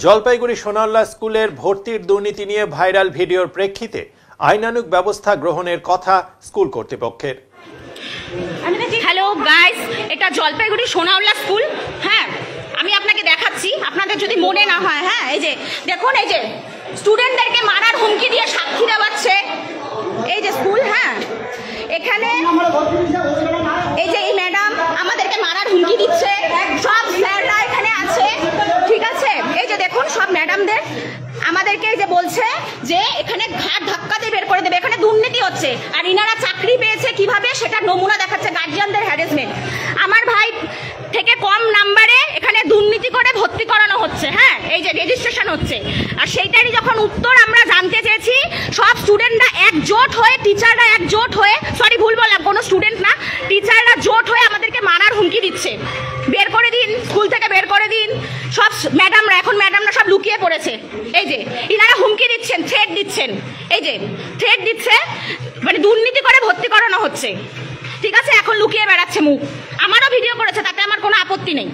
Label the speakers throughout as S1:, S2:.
S1: জলপাইগুড়ি সোনারলা স্কুলের ভর্তির দুর্নীতি নিয়ে ভাইরাল ভিডিওর প্রেক্ষিতে আইনানুগ ব্যবস্থা গ্রহণের কথা স্কুল কর্তৃপক্ষের।
S2: হ্যালো গাইস, এটা জলপাইগুড়ি সোনারলা স্কুল। হ্যাঁ, আমি আপনাকে দেখাচ্ছি, আপনাদের যদি মনে না হয়। হ্যাঁ, এই যে দেখুন, এই যে স্টুডেন্টদেরকে মারার হুমকি দিয়ে সাক্ষী দেওয়াচ্ছে এই যে স্কুল। হ্যাঁ, এখানে এই যে এই ম্যাডাম আমাদেরকে মারার হুমকি দিচ্ছে, সব স্যাররা এখানে আছে, ঠিক আছে। এই যে দেখুন, সব ম্যাডামদের আমাদেরকে এই যে বলছে যে এখানে ঘাট ধাক্কা দিয়ে বের করে দেবে, এখানে দুর্নীতি হচ্ছে। আর ইনারা চাকরি পেয়েছে কিভাবে সেটা নমুনা দেখাচ্ছে, গার্জিয়ানদের হ্যারাসমেন্ট। আমার ভাই থেকে কম নাম্বারে এখানে দুর্নীতি করে ভর্তি করানো হচ্ছে। হ্যাঁ, এই যে রেজিস্ট্রেশন হচ্ছে। আর সেইটারই যখন উত্তর আমরা জানতে চেয়েছি, সব স্টুডেন্টরা একজোট হয়ে, টিচাররা একজোট হয়ে, সরি ভুল বললাম, কোনো স্টুডেন্ট না, টিচাররা জোট হয়ে আমাদেরকে মারার হুমকি দিচ্ছে, বের করে দিন স্কুল থেকে, বের করে দিন। সব ম্যাডামরা, এখন ম্যাডামরা সব লুকিয়ে পড়েছে। এই যে ইনারা হুমকি দিচ্ছেন, থ্রেট দিচ্ছেন, এই যে থ্রেট দিচ্ছে, মানে দুর্নীতি করে ভর্তি করানো হচ্ছে, ঠিক আছে। এখন লুকিয়ে বেড়াচ্ছে মুখ। আমারও ভিডিও করেছে, তাতে আমার কোনো আপত্তি নেই।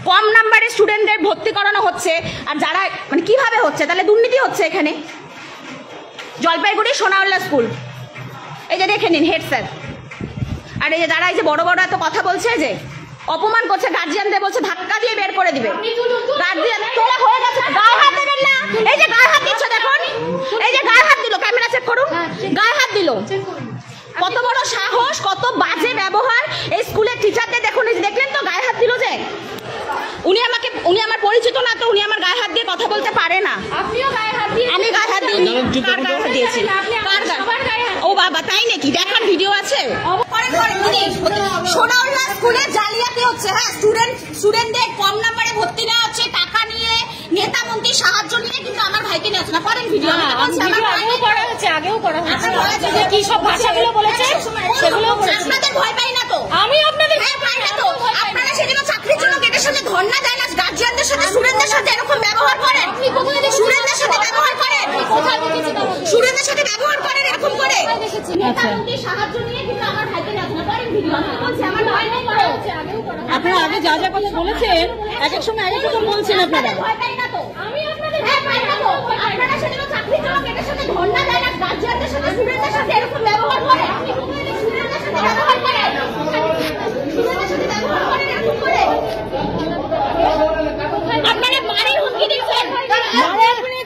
S2: কম নাম্বারে স্টুডেন্টদের ভর্তি করানো হচ্ছে, আর যারা মানে কিভাবে হচ্ছে, তাহলে দুর্নীতি হচ্ছে এখানে। জলপাইগুড়ি সোনারলা স্কুল, এই যে দেখে নিন হেড স্যার। আর এই যে যারা এই যে বড় বড় এত কথা বলছে, যে অপমান করছে গার্জিয়ানদের, বলছে ধাক্কা দিয়ে বের করে দিবে। গার্জিয়ান তোলা হয়ে গেছে, গায়ে হাত দেবেন না। এই যে গায়ে হাত দিচ্ছে, দেখুন, এই যে গায়ে হাত দিল, ক্যামেরা চেক করুন, গায়ে হাত দিল। কত বড় সাহস, কত বাজে ব্যবহার এই স্কুলের টিচারদের। দেখুন, দেখলেন তো গায়ে হাত দিল। যে উনি আমার পরিচিত না, তো উনি আমার গায়ে হাত দিয়ে কথা বলতে পারে না। আপনিও গায়ে হাত দিয়ে, আমি গায়ে হাত দিইনি। কার গায়ে হাত দিয়েছি? ও বাবা, তাই নাকি? দেখার ভিডিও আছে। সোনারলা স্কুলে জালিয়াতি হচ্ছে। হ্যাঁ, স্টুডেন্টদের কম নাম্বারে ভর্তি নেওয়া হচ্ছে, টাকা নিয়ে, নেতা মন্ত্রী সাহায্য নিয়ে, কিন্তু আমার ভাইকে নেওয়া হচ্ছে না। করেন ভিডিও, আগেও করা হচ্ছে, যে কি সব ভাষাগুলো বলেছে সেগুলো আপনাদের ভয় পাই না তো? আমি আপনাদের ভয় পাই না তো? আপনারা সেদিন চাকরির জন্য গেটের সাথে ধর্ণা দেন, না গার্জিয়ানদের সাথে, স্টুডেন্টদের সাথে এরকম ব্যবহার করেন। স্টুডেন্টদের সাথে ব্যবহার করেন, স্টুডেন্টদের সাথে ব্যবহার করেন এরকম করে। নেতা মন্ত্রী সাহায্য নিয়ে, কিন্তু আমার ভাইকে নেওয়া হচ্ছে না। করেন ভিডিও, আমি বলছি আমার ভয় নেই, করা হচ্ছে, আগেও করা।
S3: আপনারা আগে যা যা কথা বলেছেন, এক এক সময় এক এক রকম বলছেন আপনারা।
S2: ভয় পাই না তো? আমি আপনাদের ভয় পাই না তো? আপনারা সেদিন চাকরির জন্য গেটের সাথে ধর্ণা দেন, না গার্জিয়ানদের সাথে, স্টুডেন্টদের সাথে এরকম ব্যবহার করেন। স্টুডেন্টদের সাথে ব্যবহার করেন, স্টুডেন্টদের সাথে ব্যবহার করেন এরকম করে। আপনারা মারের হুমকি দিচ্ছেন, আপনারা মারের হুমকি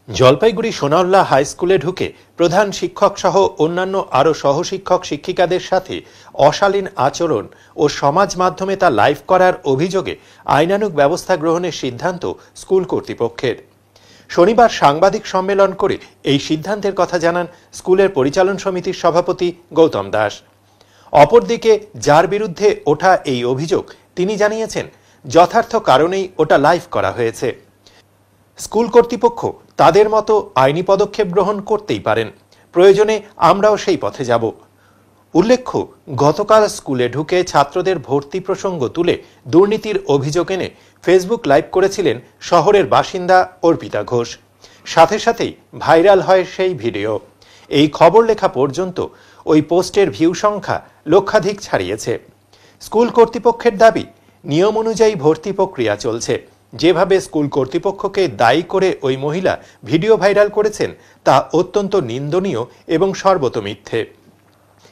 S1: জলপাইগুড়ি সোনারলা হাই স্কুলে ঢুকে প্রধান শিক্ষক সহ অন্যান্য আরও সহশিক্ষক শিক্ষিকাদের সাথে অশালীন আচরণ ও সমাজ মাধ্যমে তা লাইভ করার অভিযোগে আইনানুগ ব্যবস্থা গ্রহণের সিদ্ধান্ত স্কুল কর্তৃপক্ষের। শনিবার সাংবাদিক সম্মেলন করে এই সিদ্ধান্তের কথা জানান স্কুলের পরিচালন সমিতির সভাপতি গৌতম দাস। অপরদিকে যার বিরুদ্ধে ওঠা এই অভিযোগ, তিনি জানিয়েছেন যথার্থ কারণেই ওটা লাইভ করা হয়েছে। স্কুল কর্তৃপক্ষ তাদের মতো আইনি পদক্ষেপ গ্রহণ করতেই পারেন, প্রয়োজনে আমরাও সেই পথে যাব। উল্লেখ্য, গতকাল স্কুলে ঢুকে ছাত্রদের ভর্তি প্রসঙ্গ তুলে দুর্নীতির অভিযোগ এনে ফেসবুক লাইভ করেছিলেন শহরের বাসিন্দা অর্পিতা ঘোষ। সাথে সাথেই ভাইরাল হয় সেই ভিডিও। এই খবর লেখা পর্যন্ত ওই পোস্টের ভিউ সংখ্যা লক্ষাধিক ছাড়িয়েছে। স্কুল কর্তৃপক্ষের দাবি, নিয়ম অনুযায়ী ভর্তি প্রক্রিয়া চলছে। যেভাবে স্কুল কর্তৃপক্ষকে দায়ী করে ওই মহিলা ভিডিও ভাইরাল করেছেন, তা অত্যন্ত নিন্দনীয় এবং সর্বত মিথ্যে।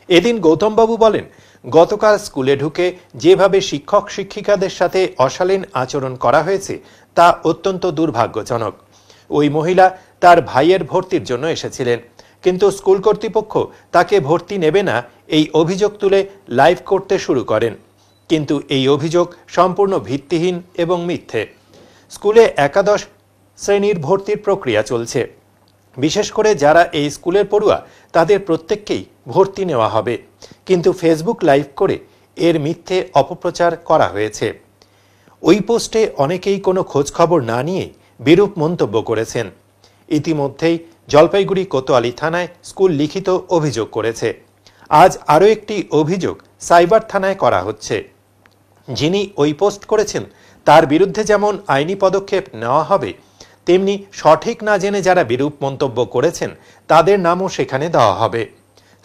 S1: এদিন গৌতমবাবু বলেন, গতকাল স্কুলে ঢুকে যেভাবে শিক্ষক শিক্ষিকাদের সাথে অশালীন আচরণ করা হয়েছে, তা অত্যন্ত দুর্ভাগ্যজনক। ওই মহিলা তার ভাইয়ের ভর্তির জন্য এসেছিলেন, কিন্তু স্কুল কর্তৃপক্ষ তাকে ভর্তি নেবে না এই অভিযোগ তুলে লাইভ করতে শুরু করেন। কিন্তু এই অভিযোগ সম্পূর্ণ ভিত্তিহীন এবং মিথ্যে। স্কুলে একাদশ শ্রেণীর ভর্তির প্রক্রিয়া চলছে। বিশেষ করে যারা এই স্কুলের পড়ুয়া, তাদের প্রত্যেককেই ভর্তি নেওয়া হবে, কিন্তু ফেসবুক লাইভ করে এর মিথ্যে অপপ্রচার করা হয়েছে। ওই পোস্টে অনেকেই কোনো খোঁজখবর না নিয়ে বিরূপ মন্তব্য করেছেন। ইতিমধ্যেই জলপাইগুড়ি কোতোয়ালি থানায় স্কুল লিখিত অভিযোগ করেছে। আজ আরও একটি অভিযোগ সাইবার থানায় করা হচ্ছে। যিনি ওই পোস্ট করেছেন, তার বিরুদ্ধে যেমন আইনি পদক্ষেপ নেওয়া হবে, তেমনি সঠিক না জেনে যারা বিরূপ মন্তব্য করেছেন তাদের নামও সেখানে দেওয়া হবে।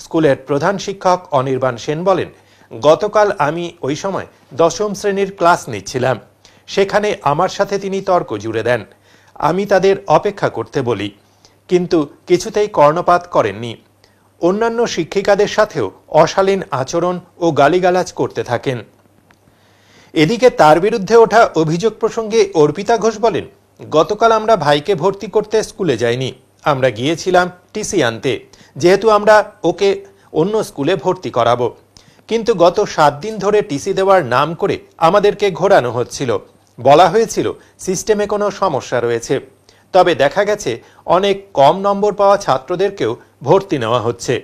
S1: স্কুলের প্রধান শিক্ষক অনির্বাণ সেন বলেন, গতকাল আমি ওই সময় 10ম শ্রেণীর ক্লাস নিচ্ছিলাম। সেখানে আমার সাথে তিনি তর্ক জুড়ে দেন। আমি তাদের অপেক্ষা করতে বলি, কিন্তু কিছুতেই কর্ণপাত করেননি। অন্যান্য শিক্ষিকাদের সাথেও অশালীন আচরণ ও গালিগালাজ করতে থাকেন। এদিকে তার বিরুদ্ধে ওঠা অভিযোগ প্রসঙ্গে অর্পিতা ঘোষ বলেন, গতকাল আমরা ভাইকে ভর্তি করতে স্কুলে যাইনি, আমরা গিয়েছিলাম টিসি আনতে, যেহেতু আমরা ওকে অন্য স্কুলে ভর্তি করাবো। কিন্তু গত 7 দিন ধরে টিসি দেওয়ার নাম করে আমাদেরকে ঘোরানো হচ্ছিল। বলা হয়েছিল সিস্টেমে কোনো সমস্যা রয়েছে, তবে দেখা গেছে অনেক কম নম্বর পাওয়া ছাত্রদেরকেও ভর্তি নেওয়া হচ্ছে।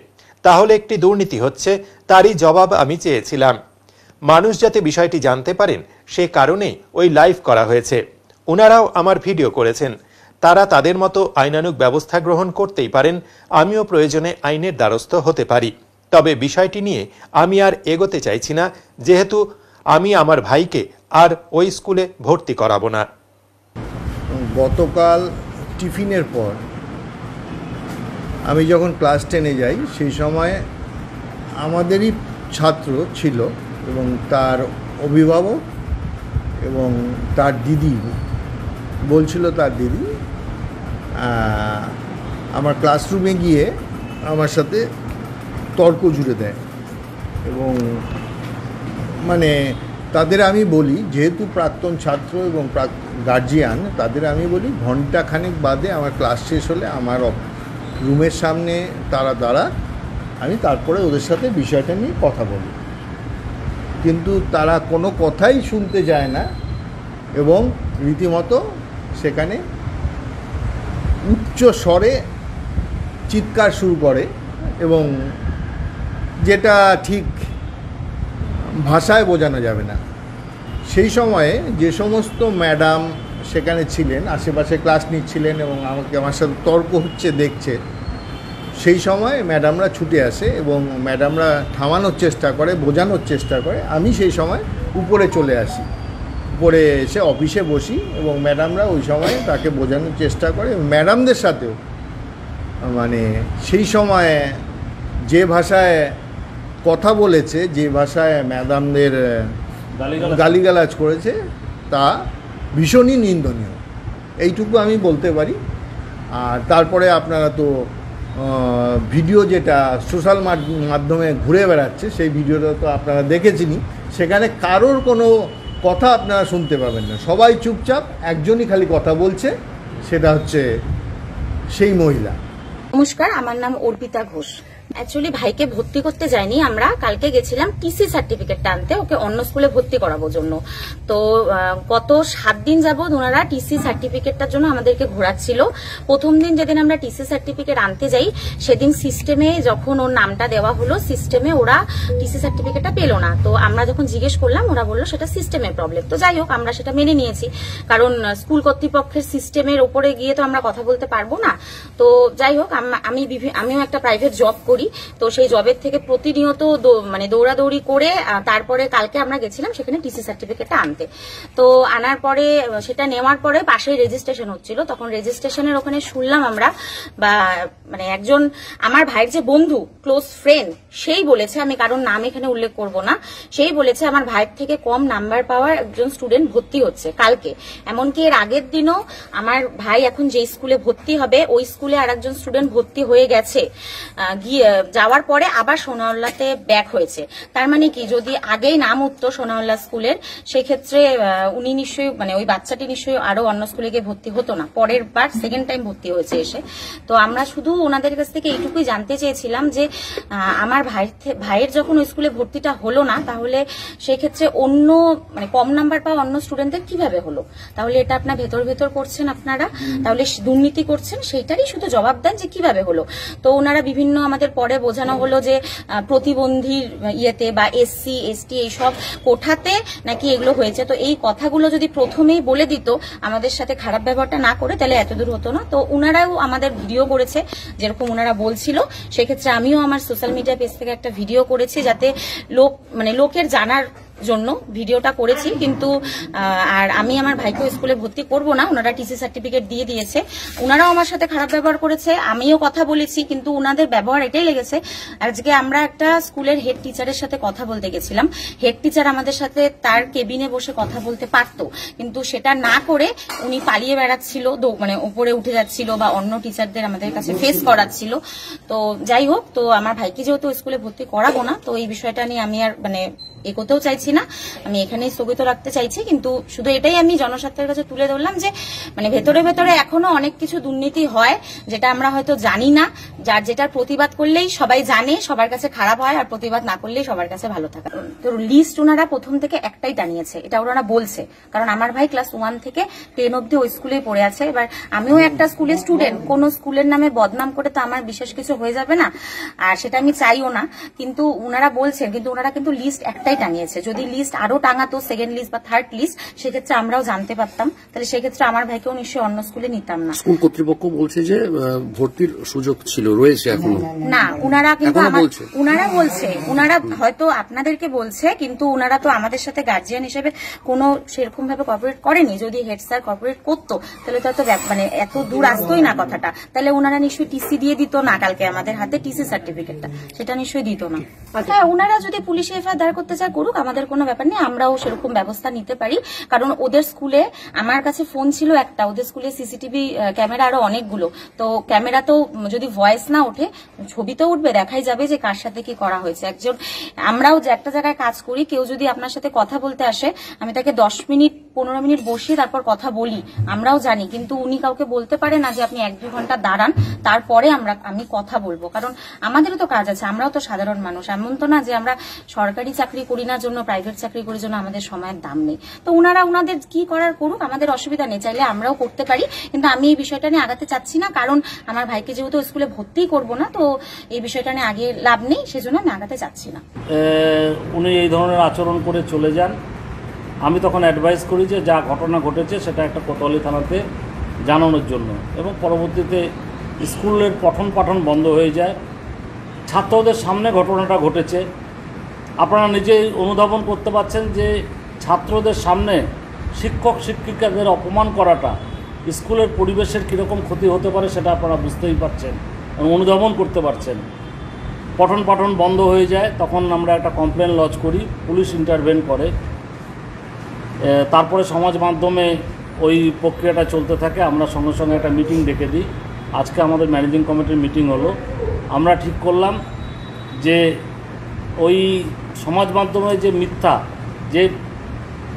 S1: তাহলে একটি দুর্নীতি হচ্ছে, তারই জবাব আমি চেয়েছিলাম। মানুষ যাতে বিষয়টি জানতে পারেন সে কারণেই ওই লাইভ করা হয়েছে। ওনারাও আমার ভিডিও করেছেন, তারা তাদের মতো আইনানুগ ব্যবস্থা গ্রহণ করতেই পারেন, আমিও প্রয়োজনে আইনের দ্বারস্থ হতে পারি। তবে বিষয়টি নিয়ে আমি আর এগোতে চাইছি না, যেহেতু আমি আমার ভাইকে আর ওই স্কুলে ভর্তি করাবো না।
S4: গতকাল টিফিনের পর আমি যখন ক্লাস 10-এ যাই, সেই সময় আমাদেরই ছাত্র ছিল এবং তার অভিভাবক এবং তার দিদি বলছিল, তার দিদি আমার ক্লাসরুমে গিয়ে আমার সাথে তর্ক জুড়ে দেয়। এবং মানে তাদের আমি বলি, যেহেতু প্রাক্তন ছাত্র এবং গার্জিয়ান, তাদের আমি বলি ঘণ্টাখানেক বাদে আমার ক্লাস শেষ হলে আমার রুমের সামনে তারা দাঁড়া, আমি তারপরে ওদের সাথে বিষয়টা নিয়ে কথা বলি। কিন্তু তারা কোনো কথাই শুনতে যায় না এবং রীতিমতো সেখানে উচ্চ স্বরে চিৎকার শুরু করে এবং যেটা ঠিক ভাষায় বোঝানো যাবে না। সেই সময়ে যে সমস্ত ম্যাডাম সেখানে ছিলেন, আশেপাশে ক্লাস নিচ্ছিলেন এবং আমার সাথে তর্ক হচ্ছে দেখছে, সেই সময় ম্যাডামরা ছুটে আসে এবং ম্যাডামরা থামানোর চেষ্টা করে, বোঝানোর চেষ্টা করে। আমি সেই সময় উপরে চলে আসি, উপরে এসে অফিসে বসি এবং ম্যাডামরা ওই সময় তাকে বোঝানোর চেষ্টা করে। ম্যাডামদের সাথেও মানে সেই সময় যে ভাষায় কথা বলেছে, যে ভাষায় ম্যাডামদের গালিগালাজ করেছে, তা ভীষণই নিন্দনীয়, এইটুকু আমি বলতে পারি। আর তারপরে আপনারা তো ভিডিও যেটা সোশ্যাল মাধ্যমে ঘুরে বেড়াচ্ছে, সেই ভিডিওটা তো আপনারা দেখেছেনই। সেখানে কারোর কোনো কথা আপনারা শুনতে পাবেন না, সবাই চুপচাপ, একজনই খালি কথা বলছে, সেটা হচ্ছে সেই মহিলা।
S2: নমস্কার, আমার নাম অর্পিতা ঘোষ। অ্যাকচুয়ালি ভাইকে ভর্তি করতে যাইনি, আমরা কালকে গেছিলাম টিসি সার্টিফিকেটটা আনতে, ওকে অন্য স্কুলে ভর্তি করাবো জন্য। তো গত 7 দিন যাবত ওনারা টিসি সার্টিফিকেটটার জন্য আমাদেরকে ঘোরাচ্ছিল। প্রথম দিন যেদিন আমরা টিসি সার্টিফিকেট আনতে যাই, সেদিন সিস্টেমে যখন ওর নামটা দেওয়া হলো, সিস্টেমে ওরা টিসি সার্টিফিকেটটা পেলো না। তো আমরা যখন জিজ্ঞেস করলাম, ওরা বললো সেটা সিস্টেমের প্রবলেম। তো যাই হোক, আমরা সেটা মেনে নিয়েছি, কারণ স্কুল কর্তৃপক্ষের সিস্টেমের ওপরে গিয়ে তো আমরা কথা বলতে পারবো না। তো যাই হোক, আমিও একটা প্রাইভেট জব করি, তো সেই জবের থেকে প্রতিনিয়ত মানে দৌড়াদৌড়ি করে তারপরে কালকে আমরা গেছিলাম সেখানে টিসি সার্টিফিকেটটা আনতে। তো আনার পরে সেটা নেওয়ার পরে পাশেই রেজিস্ট্রেশন হচ্ছিল, তখন রেজিস্ট্রেশনের ওখানে শুনলাম আমরা, বা মানে একজন আমার ভাইয়ের যে বন্ধু, ক্লোজ ফ্রেন্ড, সেই বলেছে, আমি কারণ নাম এখানে উল্লেখ করব না, সেই বলেছে আমার ভাইয়ের থেকে কম নাম্বার পাওয়া একজন স্টুডেন্ট ভর্তি হচ্ছে কালকে। এমনকি এর আগের দিনও আমার ভাই এখন যে স্কুলে ভর্তি হবে, ওই স্কুলে আর একজন স্টুডেন্ট ভর্তি হয়ে গেছে, গিয়ে যাওয়ার পরে আবার সোনাউল্লাতে ব্যাক হয়েছে। তার মানে কি, যদি আগেই নাম উঠতো সোনাউল্লা স্কুলের, সেক্ষেত্রে উনি নিশ্চয়ই, মানে ওই বাচ্চাটি নিশ্চয়ই আরো অন্য স্কুলে গিয়ে ভর্তি হতো না, পরের বার সেকেন্ড টাইম ভর্তি হয়েছে এসে। তো আমরা শুধু ওনাদের কাছ থেকে এইটুকুই জানতে চেয়েছিলাম যে আমার ভাইয়ের যখন ওই স্কুলে ভর্তিটা হলো না, তাহলে সেক্ষেত্রে অন্য মানে কম নাম্বার পাওয়া অন্য স্টুডেন্টদের কিভাবে হলো? তাহলে এটা আপনার ভেতর করছেন আপনারা, তাহলে দুর্নীতি করছেন, সেইটারই শুধু জবাব দেন যে কিভাবে হলো। তো ওনারা বিভিন্ন আমাদের পরে বোঝানো হলো যে প্রতিবন্ধীর ইয়েতে বা এসসি এসটি এইসব কোঠাতে নাকি এগুলো হয়েছে। তো এই কথাগুলো যদি প্রথমেই বলে দিত, আমাদের সাথে খারাপ ব্যবহারটা না করে, তাহলে এতদূর হতো না। তো ওনারাও আমাদের ভিডিও করেছে, যেরকম ওনারা বলছিল। সেক্ষেত্রে আমিও আমার সোশ্যাল মিডিয়া পেজ থেকে একটা ভিডিও করেছি, যাতে লোকের জানার জন্য ভিডিওটা করেছি, কিন্তু আর আমি আমার ভাইকেও স্কুলে ভর্তি করব না, ওনারা টিসি সার্টিফিকেট দিয়ে দিয়েছে। ওনারাও আমার সাথে খারাপ ব্যবহার করেছে, আমিও কথা বলেছি, কিন্তু ওনাদের ব্যবহার এটাই লেগেছে। আজকে আমরা একটা স্কুলের হেড টিচারের সাথে কথা বলতে গেছিলাম, হেড টিচার আমাদের সাথে তার কেবিনে বসে কথা বলতে পারতো, কিন্তু সেটা না করে উনি পালিয়ে বেড়াচ্ছিল, মানে উপরে উঠে যাচ্ছিল বা অন্য টিচারদের আমাদের কাছে ফেস করাচ্ছিল। তো যাই হোক, তো আমার ভাইকে যেহেতু স্কুলে ভর্তি করাবো না, তো এই বিষয়টা নিয়ে আমি আর মানে এগোতেও চাইছি না, আমি এখানেই স্থগিত রাখতে চাইছি। কিন্তু শুধু এটাই আমি জনস্বার্থের কাছে তুলে ধরলাম যে মানে ভেতরে ভেতরে এখনো অনেক কিছু দুর্নীতি হয়, যেটা আমরা হয়তো জানি না, যার যেটার প্রতিবাদ করলেই সবাই জানে, সবার কাছে খারাপ হয়, আর প্রতিবাদ না করলেই সবার কাছে ভালো থাকে। তো লিস্ট ওনারা প্রথম থেকে একটাই টানিয়েছে, এটা ওনারা বলছে, কারণ আমার ভাই ক্লাস 1 থেকে 10 অব্দি ওই স্কুলেই পড়ে আছে। এবার আমিও একটা স্কুলের স্টুডেন্ট, কোন স্কুলের নামে বদনাম করে তো আমার বিশেষ কিছু হয়ে যাবে না, আর সেটা আমি চাইও না। কিন্তু ওনারা বলছেন, কিন্তু ওনারা কিন্তু লিস্ট একটাই টাঙিয়েছে। যদি লিস্ট আরো টাঙাতো, সেকেন্ড লিস্ট বা থার্ড লিস্ট, সেক্ষেত্রে আমরাও জানতে পারতাম, তাহলে সেক্ষেত্রে আমার ভাইকেও নিশ্চয়ই অন্য স্কুলে নিতাম না।
S5: স্কুল কর্তৃপক্ষ বলছে যে ভর্তির সুযোগ ছিল, রয়েছে এখনো।
S2: না, ওনারা কিন্তু ওনারা বলছে, ওনারা হয়তো আপনাদেরকে বলছে, কিন্তু ওনারা তো আমাদের সাথে গার্জিয়ান হিসেবে কোনো সেরকম ভাবে কোঅপারেট করেনি। যদি হেড স্যার কোঅপারেট করতো তাহলে তো মানে এত দূর আসতোই না কথাটা, তাহলে ওনারা নিশ্চয়ই টিসি দিয়ে দিত না, কালকে আমাদের হাতে টিসি সার্টিফিকেটটা, সেটা নিশ্চয়ই দিত না। হ্যাঁ, ওনারা যদি পুলিশে এফআইআর দায়ের করতে চায় করুক, আমাদের কোনো ব্যাপার নেই, আমরাও সেরকম ব্যবস্থা নিতে পারি। কারণ ওদের স্কুলে আমার কাছে ফোন ছিল একটা, ওদের স্কুলে সিসিটিভি ক্যামেরা আরো অনেকগুলো, তো ক্যামেরাতেও যদি ভয়েস না ওঠে, ছবিতেও উঠবে, দেখাই যাবে যে কার সাথে কি করা হয়েছে। একজন আমরাও যে একটা জায়গায় কাজ করি, কেউ যদি আপনার সাথে কথা বলতে আসে, আমি তাকে 10 মিনিট 15 মিনিট বসিয়ে তারপর কথা বলি, আমরাও জানি, কিন্তু উনি কাউকে বলতে পারে না যে আপনি 1-2 ঘন্টা দাঁড়ান, তারপরে আমি কথা বলবো। কারণ আমাদেরও তো কাজ আছে, আমরাও তো সাধারণ মানুষ, এমন তো না যে আমরা সরকারি চাকরি করি না জন্য, প্রাইভেট চাকরি করি জন্য আমাদের সময়ের দাম নেই। তো ওনারা ওনাদের কি করার করুক, আমাদের অসুবিধা নেই, চাইলে আমরাও করতে পারি, কিন্তু আমি এই বিষয়টা নিয়ে আগাতে চাচ্ছি না, কারণ আমার ভাইকে যেহেতু স্কুলে ভর্তিই করব না, তো এই বিষয়টা নিয়ে আগে লাভ নেই, সেজন্য আমি আগাতে চাচ্ছি না।
S6: উনি এই ধরনের আচরণ করে চলে যান, আমি তখন অ্যাডভাইস করি যে যা ঘটনা ঘটেছে সেটা একটা কোতোয়ালি থানাতে জানানোর জন্য, এবং পরবর্তীতে স্কুলের পঠন পাঠন বন্ধ হয়ে যায়। ছাত্রদের সামনে ঘটনাটা ঘটেছে, আপনারা নিজেই অনুধাবন করতে পারছেন যে ছাত্রদের সামনে শিক্ষক শিক্ষিকাদের অপমান করাটা স্কুলের পরিবেশের কীরকম ক্ষতি হতে পারে সেটা আপনারা বুঝতেই পারছেন এবং অনুধাবন করতে পারছেন। পঠন পাঠন বন্ধ হয়ে যায়, তখন আমরা একটা কমপ্লেন লজ করি, পুলিশ ইন্টারভেন করে, তারপরে সমাজ মাধ্যমে ওই প্রক্রিয়াটা চলতে থাকে। আমরা সঙ্গে সঙ্গে একটা মিটিং ডেকে দিই। আজকে আমাদের ম্যানেজিং কমিটির মিটিং হলো, আমরা ঠিক করলাম যে ওই সমাজ মাধ্যমে যে মিথ্যা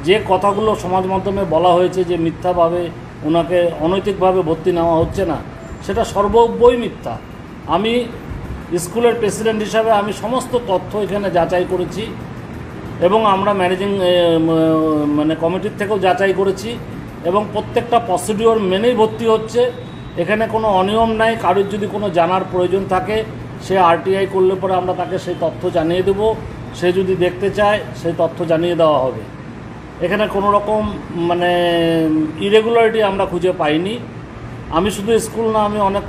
S6: যে কথাগুলো সমাজ মাধ্যমে বলা হয়েছে যে মিথ্যাভাবে ওনাকে অনৈতিকভাবে ভর্তি নেওয়া হচ্ছে না, সেটা সর্বব্যই মিথ্যা। আমি স্কুলের প্রেসিডেন্ট হিসাবে আমি সমস্ত তথ্য এখানে যাচাই করেছি এবং আমরা ম্যানেজিং মানে কমিটির থেকেও যাচাই করেছি এবং প্রত্যেকটা প্রসিডিওর মেনেই ভর্তি হচ্ছে। এখানে কোনো অনিয়ম নাই। কারোর যদি কোনো জানার প্রয়োজন থাকে সে আরটিআই করলে পরে আমরা তাকে সেই তথ্য জানিয়ে দেব, সে যদি দেখতে চায় সেই তথ্য জানিয়ে দেওয়া হবে। এখানে কোনো রকম মানে ইরেগুলারিটি আমরা খুঁজে পাইনি। আমি শুধু স্কুল না, আমি অনেক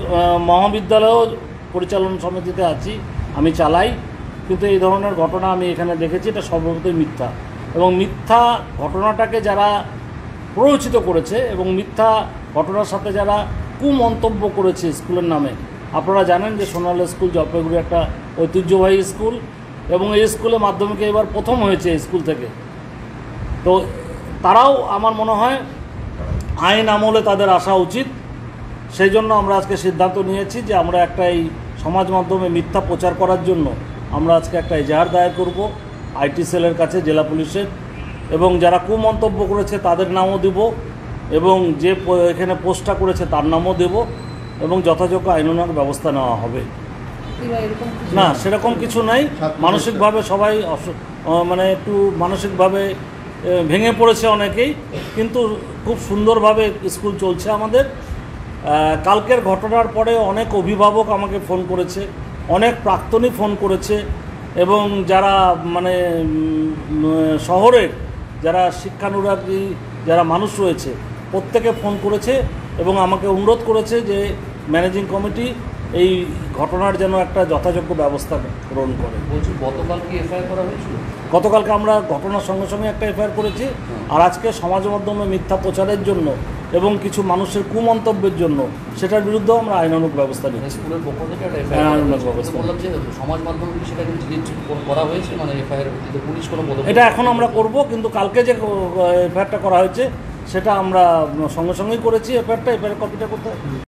S6: মহাবিদ্যালয়েও পরিচালন সমিতিতে আছি, আমি চালাই, কিন্তু এই ধরনের ঘটনা আমি এখানে দেখেছি, এটা সর্বতই মিথ্যা। এবং মিথ্যা ঘটনাটাকে যারা প্ররোচিত করেছে এবং মিথ্যা ঘটনার সাথে যারা কুমন্তব্য করেছে স্কুলের নামে, আপনারা জানেন যে সোনালী স্কুল জলপাইগুড়ি একটা ঐতিহ্যবাহী স্কুল এবং এই স্কুলে মাধ্যমিকে এবার প্রথম হয়েছে স্কুল থেকে। তো তারাও আমার মনে হয় আইন আমলে তাদের আসা উচিত। সেই জন্য আমরা আজকে সিদ্ধান্ত নিয়েছি যে আমরা একটা এই সমাজ মাধ্যমে মিথ্যা প্রচার করার জন্য আমরা আজকে একটা এজাহার দায়ের করব আইটি সেলের কাছে, জেলা পুলিশের, এবং যারা কুমন্তব্য করেছে তাদের নামও দেব এবং যে এখানে পোস্টটা করেছে তার নামও দেব এবং যথাযোগ্য আইনানুগ ব্যবস্থা নেওয়া হবে। না, সেরকম কিছু নাই। মানসিকভাবে সবাই মানে একটু মানসিকভাবে ভেঙে পড়েছে অনেকেই, কিন্তু খুব সুন্দরভাবে স্কুল চলছে আমাদের। কালকের ঘটনার পরে অনেক অভিভাবক আমাকে ফোন করেছে, অনেক প্রাক্তনী ফোন করেছে এবং যারা মানে শহরের যারা শিক্ষানুরাগী যারা মানুষ রয়েছে প্রত্যেকে ফোন করেছে এবং আমাকে অনুরোধ করেছে যে ম্যানেজিং কমিটি এই ঘটনার যেন একটা যথাযোগ্য ব্যবস্থা গ্রহণ করে।
S5: বলছি, গতকাল কি এফআইআর করা হয়েছিল?
S6: গতকালকে আমরা ঘটনার সঙ্গে সঙ্গে একটা এফআইআর করেছি, আর আজকে সমাজ মাধ্যমে মিথ্যা প্রচারের জন্য এবং কিছু মানুষের কুমন্তব্যের জন্য সেটার বিরুদ্ধেও আমরা আইনানুগ ব্যবস্থা নিচ্ছি।
S5: স্কুলের পক্ষ থেকে একটা
S6: আইনানুগ ব্যবস্থা
S5: বললাম যে সমাজ মাধ্যমে সেটাকে ডিলিট করা হয়েছে, মানে এফআইআর পুলিশ কোনো পদক্ষেপ
S6: এটা এখন আমরা করব, কিন্তু কালকে যে এফআইআরটা করা হয়েছে সেটা আমরা সঙ্গে সঙ্গেই করেছি। এফআইআর কপিটা কোথায়?